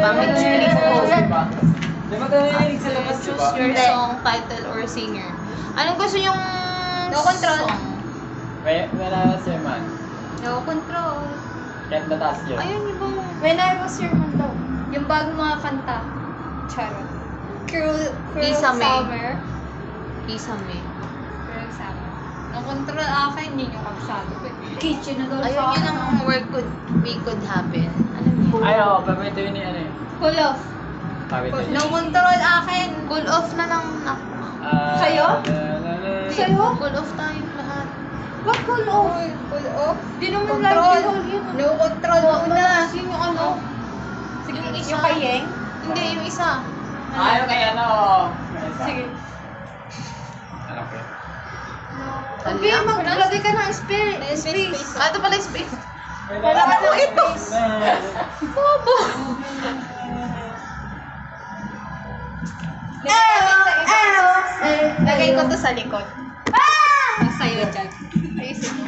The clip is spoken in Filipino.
Pamit please go. Di ba tayo narinig sa labas, di Choose ba? your song, title, or singer. Anong gusto yung No control. song? Wala si man. No control. Kahit mataas yun. Ayun, yung bang... When I was your man daw. Yung bagong mga kanta. Charot. Cruel Lisa May. Summer. Isame. Cruel Summer. No control akin, hindi nyo kabisado. Kitchen na daw Ayun, yun ang we could happen. Alam mo yun? Ay, oo. Pabito yun ni ano eh. Pull off. Pabito yun. No control akin. Cool off na lang. Sa'yo? Sa'yo? Cool off tayo lahat. What pull off? Pull off? Di naman Control. lagi whole yun. No control muna. Yun yung ano? Sige, Yung isa. yung kay Yeng? Hindi, yung isa. Ayaw kay ano. Sige. Ano ko? Okay, maglagay ka ng space. Ah, ito pala yung space. Wala ka ng Ito. space. Bobo. Lagay ko to sa likod. Sa'yo dyan. Ayusin mo.